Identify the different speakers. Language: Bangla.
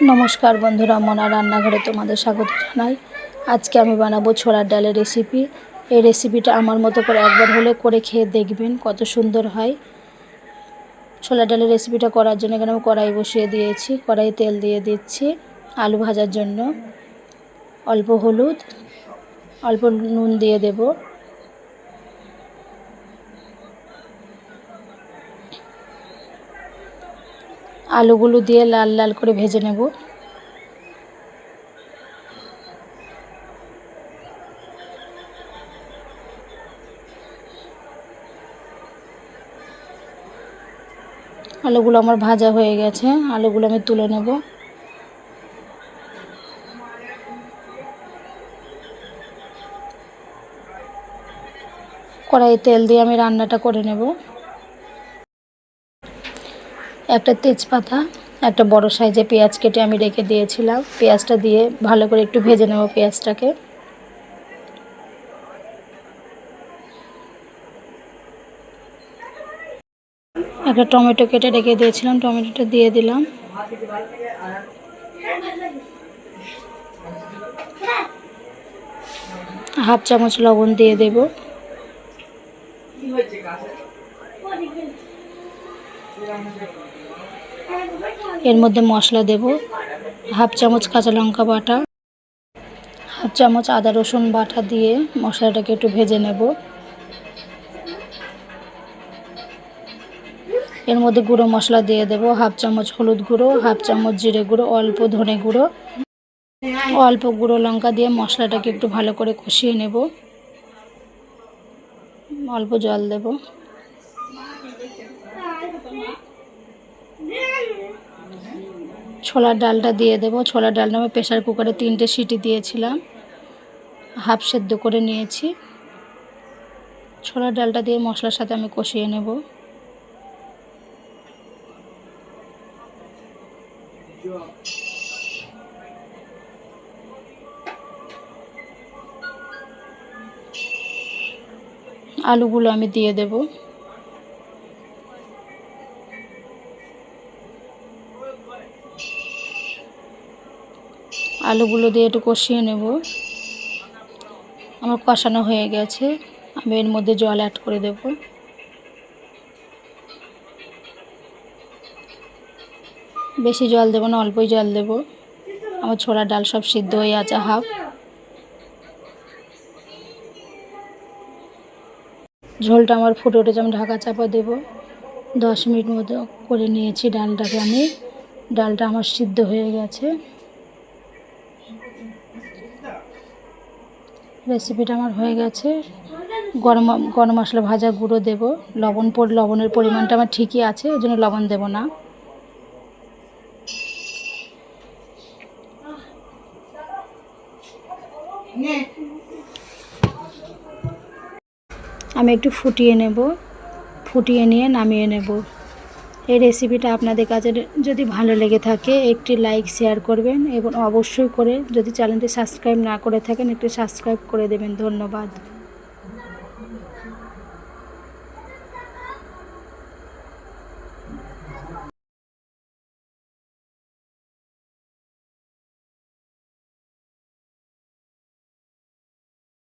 Speaker 1: নমস্কার বন্ধুরা, মনা রান্নাঘরে তোমাদের স্বাগত জানাই। আজকে আমি বানাবো ছোলার ডালের রেসিপি। এই রেসিপিটা আমার মতো করে একবার হলে করে খেয়ে দেখবেন কত সুন্দর হয়। ছোলার ডালের রেসিপিটা করার জন্য এখানে আমি কড়াই বসিয়ে দিয়েছি। কড়াই তেল দিয়ে দিচ্ছি আলু ভাজার জন্য। অল্প হলুদ, অল্প নুন দিয়ে দেব। আলুগুলো দিয়ে লাল লাল করে ভেজে নেব। আলুগুলো আমার ভাজা হয়ে গেছে, আলুগুলো আমি তুলে নেব। কড়াইয়ে তেল দিয়ে আমি রান্নাটা করে নেব। একটা তেজপাতা, একটা বড় সাইজে পেঁয়াজ কেটে আমি রেখে দিয়েছিলাম। পেঁয়াজটা দিয়ে ভালো করে একটু ভেজে নেব পেঁয়াজটাকে। একটা টমেটো কেটে রেখে দিয়েছিলাম, টমেটোটা দিয়ে দিলাম। হাফ চামচ লবণ দিয়ে দেব। এর মধ্যে মশলা দেব। হাফ চামচ কাঁচা লঙ্কা বাটা, হাফ চামচ আদা রসুন বাটা দিয়ে মশলাটাকে একটু ভেজে নেব। এর মধ্যে গুঁড়ো মশলা দিয়ে দেব। হাফ চামচ হলুদ গুঁড়ো, হাফ চামচ জিরে গুঁড়ো, অল্প ধনে গুঁড়ো, অল্প গুঁড়ো লঙ্কা দিয়ে মশলাটাকে একটু ভালো করে কষিয়ে নেব। অল্প জল দেব। ছোলার ডালটা দিয়ে দেব। ছোলার ডালটা আমি প্রেসার কুকারে 3টে সিটি দিয়েছিলাম, হাফ সেদ্ধ করে নিয়েছি। ছোলার ডালটা দিয়ে মশলার সাথে আমি কষিয়ে নেব। আলুগুলো আমি দিয়ে দেব। আলুগুলো দিয়ে একটু কষিয়ে নেব। আমার কষানো হয়ে গেছে, আমি এর মধ্যে জল অ্যাড করে দেব। বেশি জল দেব না, অল্পই জল দেব। আমার ছোলার ডাল সব সিদ্ধ হয়ে আছে হাফ। ঝোলটা আমার ফুটে উঠেছে, আমি ঢাকা চাপা দেব। 10 মিনিট মতো করে নিয়েছি ডালটাকে আমি। ডালটা আমার সিদ্ধ হয়ে গেছে। রেসিপিটা আমার হয়ে গেছে। গরম গরম মশলা ভাজা গুঁড়ো দেব। লবণের পরিমাণটা আমার ঠিকই আছে, ওই জন্য লবণ দেব না। আমি একটু ফুটিয়ে নেব, ফুটিয়ে নিয়ে নামিয়ে নেব। এই রেসিপিটা আপনাদের কাছে যদি ভালো লেগে থাকে একটি লাইক শেয়ার করবেন, এবং অবশ্যই করে যদি চ্যানেলটি সাবস্ক্রাইব না করে থাকেন একটু সাবস্ক্রাইব করে দেবেন। ধন্যবাদ।